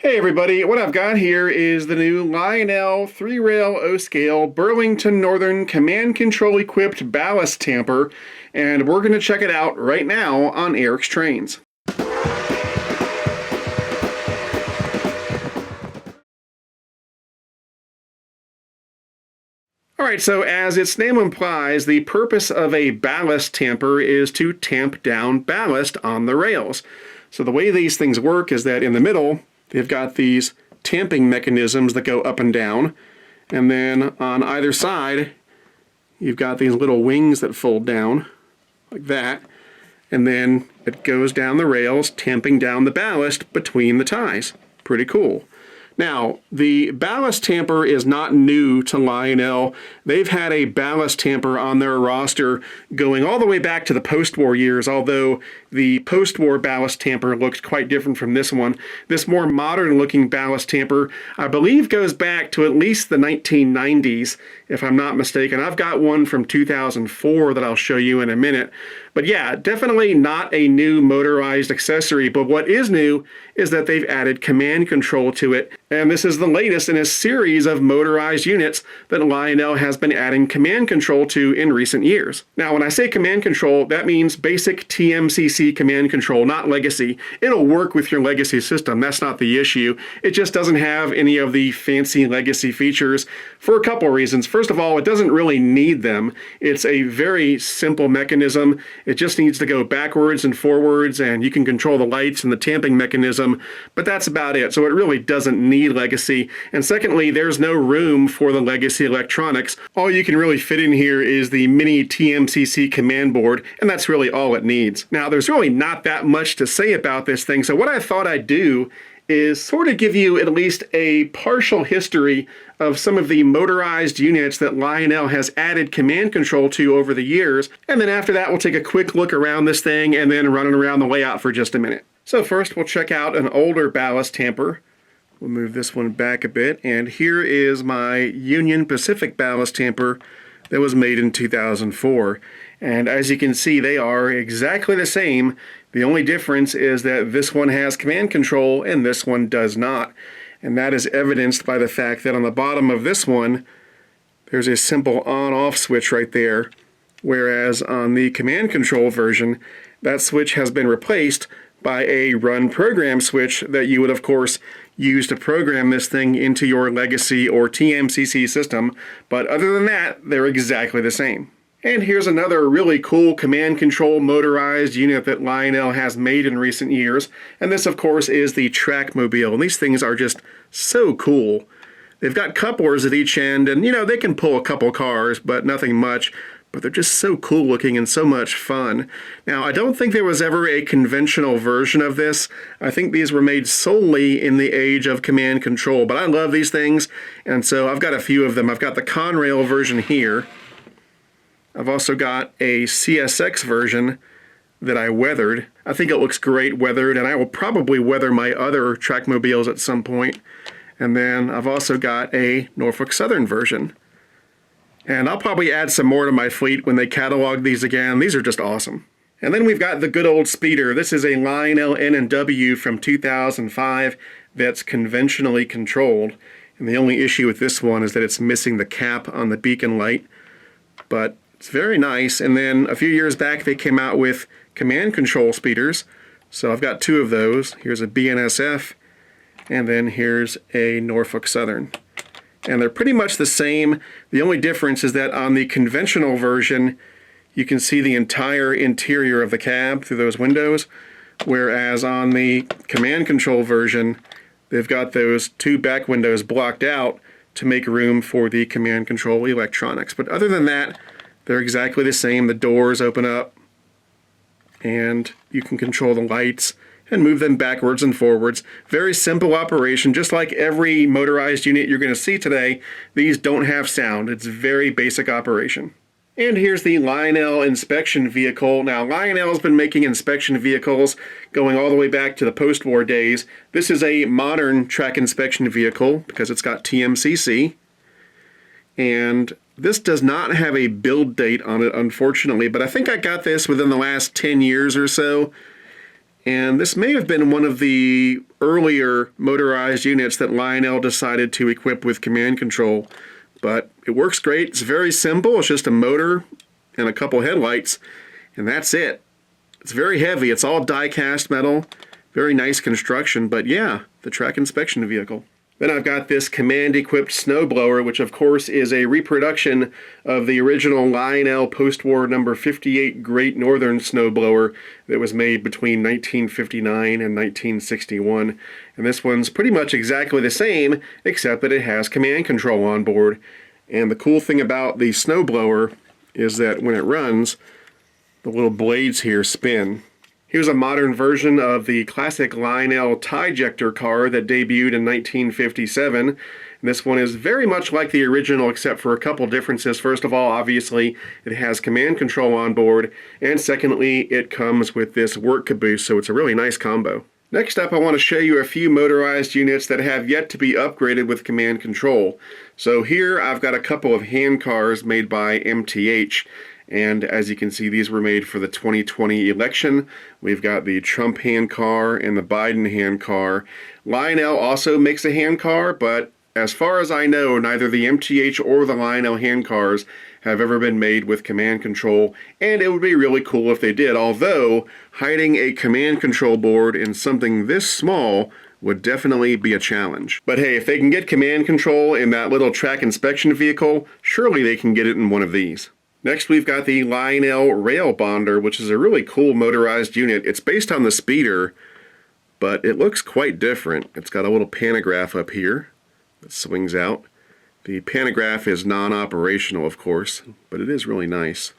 Hey everybody, what I've got here is the new Lionel 3-rail O-scale Burlington Northern command control equipped ballast tamper, and we're going to check it out right now on Eric's Trains. Alright, so as its name implies, the purpose of a ballast tamper is to tamp down ballast on the rails. So the way these things work is that in the middle, they've got these tamping mechanisms that go up and down, and then on either side, you've got these little wings that fold down, like that, and then it goes down the rails, tamping down the ballast between the ties. Pretty cool. Now, the ballast tamper is not new to Lionel. They've had a ballast tamper on their roster going all the way back to the post-war years, although the post-war ballast tamper looked quite different from this one. This more modern-looking ballast tamper, I believe, goes back to at least the 1990s, if I'm not mistaken. I've got one from 2004 that I'll show you in a minute. But yeah, definitely not a new motorized accessory, but what is new is that they've added command control to it, and this is the latest in a series of motorized units that Lionel has been adding command control to in recent years. Now, when I say command control, that means basic TMCC command control, not legacy. It'll work with your legacy system, that's not the issue. It just doesn't have any of the fancy legacy features for a couple reasons. First of all, it doesn't really need them. It's a very simple mechanism. It just needs to go backwards and forwards, and you can control the lights and the tamping mechanism, but that's about it. So it really doesn't need legacy. And secondly, there's no room for the legacy electronics. All you can really fit in here is the mini TMCC command board, and that's really all it needs. Now, there's really not that much to say about this thing, so what I thought I'd do is sort of give you at least a partial history of some of the motorized units that Lionel has added command control to over the years, and then after that we'll take a quick look around this thing and then run around the layout for just a minute. So first we'll check out an older ballast tamper. We'll move this one back a bit, and here is my Union Pacific ballast tamper that was made in 2004. And as you can see, they are exactly the same. The only difference is that this one has command control and this one does not. And that is evidenced by the fact that on the bottom of this one, there's a simple on-off switch right there. Whereas on the command control version, that switch has been replaced by a run program switch that you would, of course, use to program this thing into your legacy or TMCC system. But other than that, they're exactly the same. And here's another really cool command control motorized unit that Lionel has made in recent years. And this, of course, is the Trackmobile. And these things are just so cool. They've got couplers at each end, and you know, they can pull a couple cars, but nothing much. But they're just so cool looking and so much fun. Now, I don't think there was ever a conventional version of this. I think these were made solely in the age of command control. But I love these things, and so I've got a few of them. I've got the Conrail version here. I've also got a CSX version that I weathered. I think it looks great weathered, and I will probably weather my other Trackmobiles at some point. And then I've also got a Norfolk Southern version. And I'll probably add some more to my fleet when they catalog these again. These are just awesome. And then we've got the good old speeder. This is a Lionel N&W from 2005 that's conventionally controlled. And the only issue with this one is that it's missing the cap on the beacon light. But it's very nice. And then a few years back they came out with command control speeders. So I've got two of those. Here's a BNSF, and then here's a Norfolk Southern. And they're pretty much the same. The only difference is that on the conventional version, you can see the entire interior of the cab through those windows, whereas on the command control version, they've got those two back windows blocked out to make room for the command control electronics. But other than that, they're exactly the same. The doors open up, and you can control the lights and move them backwards and forwards. Very simple operation, just like every motorized unit you're going to see today. These don't have sound. It's very basic operation. And here's the Lionel inspection vehicle. Now, Lionel's been making inspection vehicles going all the way back to the post-war days. This is a modern track inspection vehicle because it's got TMCC. And this does not have a build date on it, unfortunately, but I think I got this within the last 10 years or so. And this may have been one of the earlier motorized units that Lionel decided to equip with command control. But it works great. It's very simple. It's just a motor and a couple headlights, and that's it. It's very heavy. It's all die-cast metal. Very nice construction, but yeah, the track inspection vehicle. Then I've got this command-equipped snowblower, which of course is a reproduction of the original Lionel post-war number 58 Great Northern snowblower that was made between 1959 and 1961. And this one's pretty much exactly the same, except that it has command control on board. And the cool thing about the snowblower is that when it runs, the little blades here spin. Here's a modern version of the classic Lionel tie-jector car that debuted in 1957. And this one is very much like the original except for a couple differences. First of all, obviously, it has command control on board. And secondly, it comes with this work caboose, so it's a really nice combo. Next up, I want to show you a few motorized units that have yet to be upgraded with command control. So here I've got a couple of hand cars made by MTH. And as you can see, these were made for the 2020 election. We've got the Trump hand car and the Biden hand car. Lionel also makes a hand car, but as far as I know, neither the MTH or the Lionel hand cars have ever been made with command control, and it would be really cool if they did, although hiding a command control board in something this small would definitely be a challenge. But hey, if they can get command control in that little track inspection vehicle, surely they can get it in one of these. Next, we've got the Lionel Rail Bonder, which is a really cool motorized unit. It's based on the Speeder, but it looks quite different. It's got a little pantograph up here that swings out. The pantograph is non-operational, of course, but it is really nice.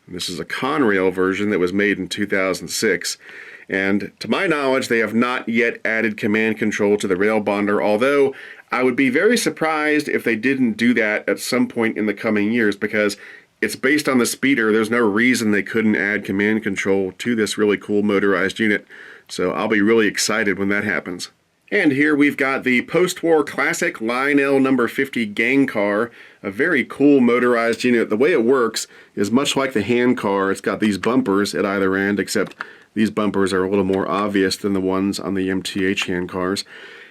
And this is a Conrail version that was made in 2006. And to my knowledge, they have not yet added command control to the Rail Bonder, although I would be very surprised if they didn't do that at some point in the coming years, because it's based on the Speeder. There's no reason they couldn't add command control to this really cool motorized unit. So I'll be really excited when that happens. And here we've got the post-war classic Lionel number 50 gang car, a very cool motorized unit. The way it works is much like the hand car. It's got these bumpers at either end, except these bumpers are a little more obvious than the ones on the MTH hand cars.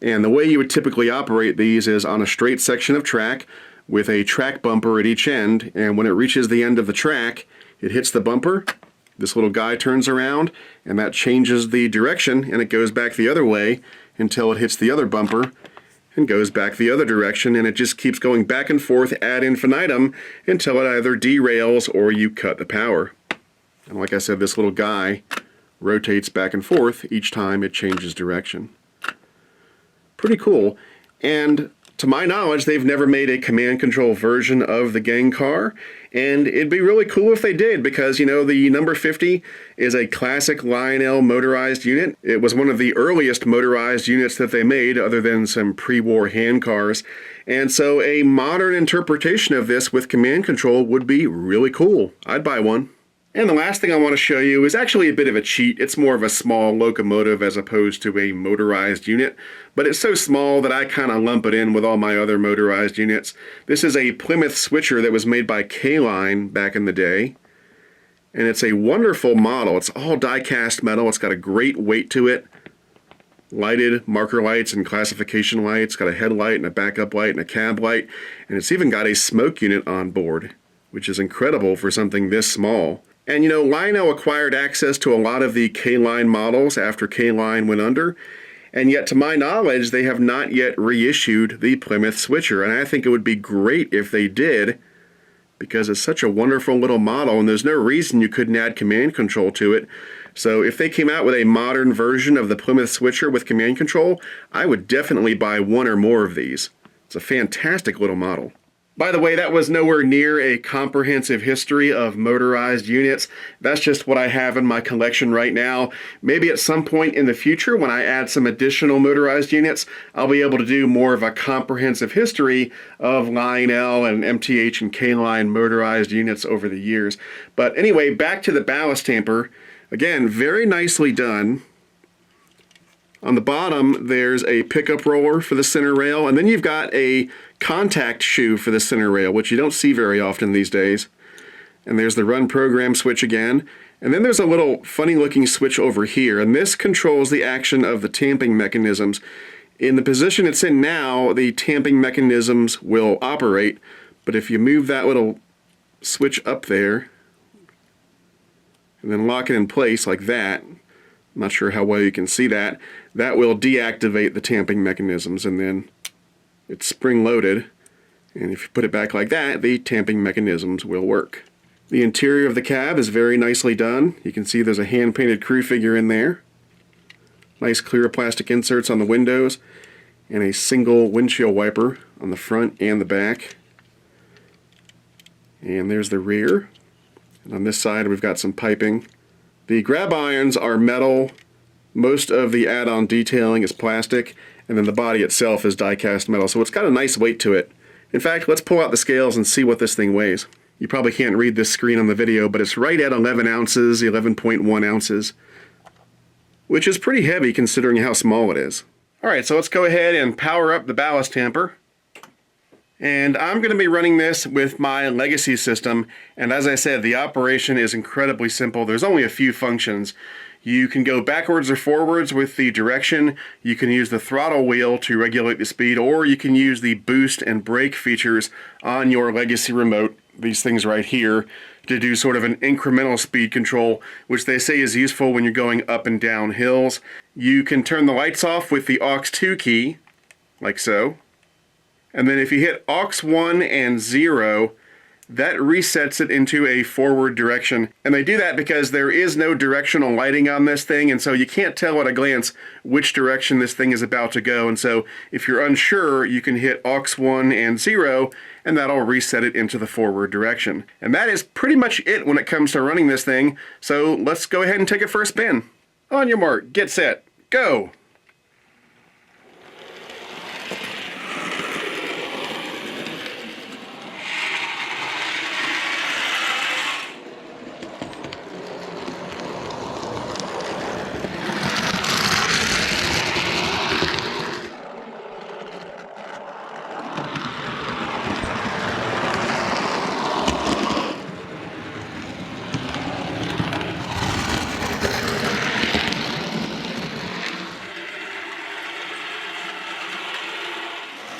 And the way you would typically operate these is on a straight section of track with a track bumper at each end, and when it reaches the end of the track, it hits the bumper, this little guy turns around, and that changes the direction, and it goes back the other way until it hits the other bumper and goes back the other direction, and it just keeps going back and forth ad infinitum until it either derails or you cut the power. And like I said, this little guy rotates back and forth each time it changes direction. Pretty cool. And to my knowledge, they've never made a command control version of the gang car, and it'd be really cool if they did, because, you know, the number 50 is a classic Lionel motorized unit. It was one of the earliest motorized units that they made, other than some pre-war hand cars, and so a modern interpretation of this with command control would be really cool. I'd buy one. And the last thing I want to show you is actually a bit of a cheat. It's more of a small locomotive as opposed to a motorized unit, but it's so small that I kind of lump it in with all my other motorized units. This is a Plymouth switcher that was made by K-Line back in the day, and it's a wonderful model. It's all die-cast metal. It's got a great weight to it. Lighted marker lights and classification lights. It's got a headlight and a backup light and a cab light, and it's even got a smoke unit on board, which is incredible for something this small. And you know, Lionel acquired access to a lot of the K-Line models after K-Line went under, and yet to my knowledge they have not yet reissued the Plymouth switcher, and I think it would be great if they did, because it's such a wonderful little model and there's no reason you couldn't add command control to it. So if they came out with a modern version of the Plymouth switcher with command control, I would definitely buy one or more of these. It's a fantastic little model. By the way, that was nowhere near a comprehensive history of motorized units. That's just what I have in my collection right now. Maybe at some point in the future, when I add some additional motorized units, I'll be able to do more of a comprehensive history of Lionel and MTH and K-Line motorized units over the years. But anyway, back to the ballast tamper. Again, very nicely done. On the bottom, there's a pickup roller for the center rail, and then you've got a contact shoe for the center rail, which you don't see very often these days. And there's the run program switch again. And then there's a little funny looking switch over here, and this controls the action of the tamping mechanisms. In the position it's in now, the tamping mechanisms will operate, but if you move that little switch up there and then lock it in place like that, I'm not sure how well you can see that, that will deactivate the tamping mechanisms, and then it's spring loaded, and if you put it back like that, the tamping mechanisms will work. The interior of the cab is very nicely done. You can see there's a hand-painted crew figure in there. Nice clear plastic inserts on the windows, and a single windshield wiper on the front and the back. And there's the rear. And on this side we've got some piping. The grab irons are metal. Most of the add-on detailing is plastic, and then the body itself is die-cast metal, so it's got a nice weight to it. In fact, let's pull out the scales and see what this thing weighs. You probably can't read this screen on the video, but it's right at 11 ounces, 11.1 ounces, which is pretty heavy considering how small it is. Alright, so let's go ahead and power up the ballast tamper. And I'm going to be running this with my legacy system, and as I said, the operation is incredibly simple. There's only a few functions. You can go backwards or forwards with the direction, you can use the throttle wheel to regulate the speed, or you can use the boost and brake features on your legacy remote, these things right here, to do sort of an incremental speed control, which they say is useful when you're going up and down hills. You can turn the lights off with the aux 2 key, like so. And then if you hit aux 1 and 0, that resets it into a forward direction. And they do that because there is no directional lighting on this thing, and so you can't tell at a glance which direction this thing is about to go. And so if you're unsure, you can hit aux 1 and 0, and that'll reset it into the forward direction. And that is pretty much it when it comes to running this thing. So let's go ahead and take it for a spin. On your mark, get set, go!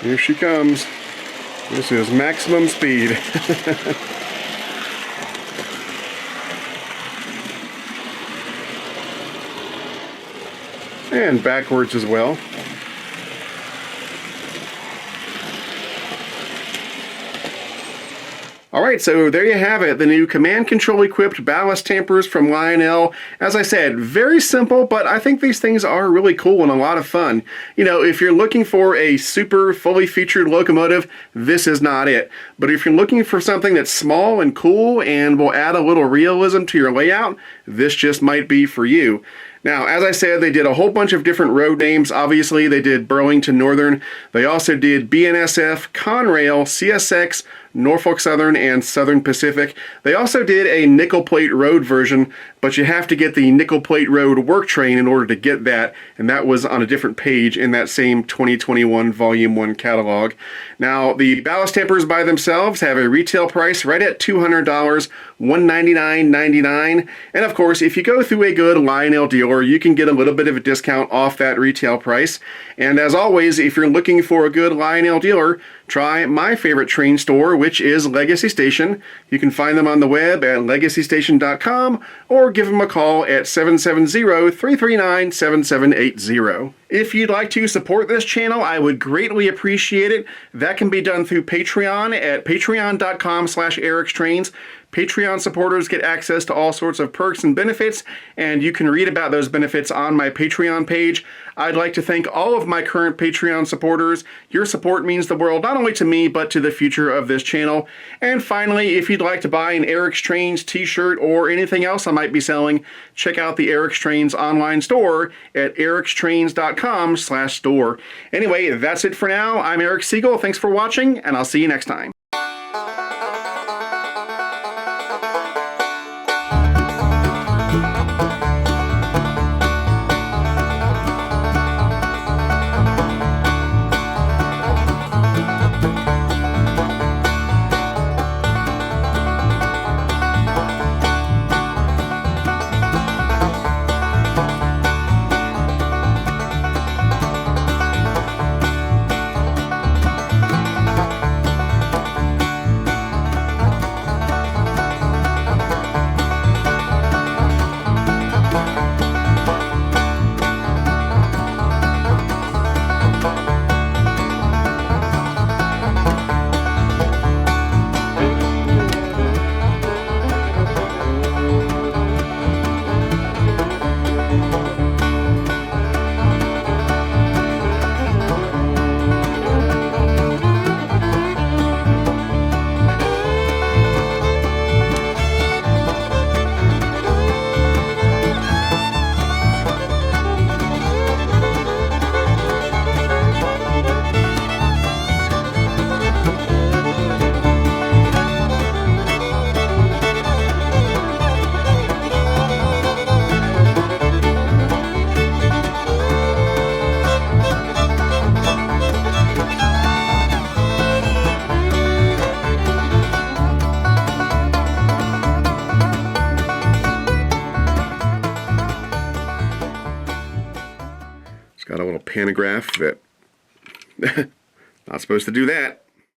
Here she comes. This is maximum speed. And backwards as well. Alright, so there you have it, the new command control equipped ballast tampers from Lionel. As I said, very simple, but I think these things are really cool and a lot of fun. You know, if you're looking for a super fully featured locomotive, this is not it. But if you're looking for something that's small and cool and will add a little realism to your layout, this just might be for you. Now, as I said, they did a whole bunch of different road names. Obviously, they did Burlington Northern. They also did BNSF, Conrail, CSX, Norfolk Southern, and Southern Pacific. They also did a nickel plate road version, but you have to get the nickel plate road work train in order to get that, and that was on a different page in that same 2021 Volume 1 catalog. Now, the ballast tampers by themselves have a retail price right at $200, $199.99, and of course, if you go through a good Lionel dealer, you can get a little bit of a discount off that retail price. And as always, if you're looking for a good Lionel dealer, try my favorite train store, which is Legacy Station. You can find them on the web at legacystation.com or give them a call at 770-339-7780. If you'd like to support this channel, I would greatly appreciate it. That can be done through Patreon at patreon.com/ericstrains. Patreon supporters get access to all sorts of perks and benefits, and you can read about those benefits on my Patreon page. I'd like to thank all of my current Patreon supporters. Your support means the world not only to me, but to the future of this channel. And finally, if you'd like to buy an Eric's Trains t-shirt or anything else I might be selling, check out the Eric's Trains online store at ericstrains.com/store. Anyway, that's it for now. I'm Eric Siegel. Thanks for watching, and I'll see you next time. got a little pantograph that not supposed to do that.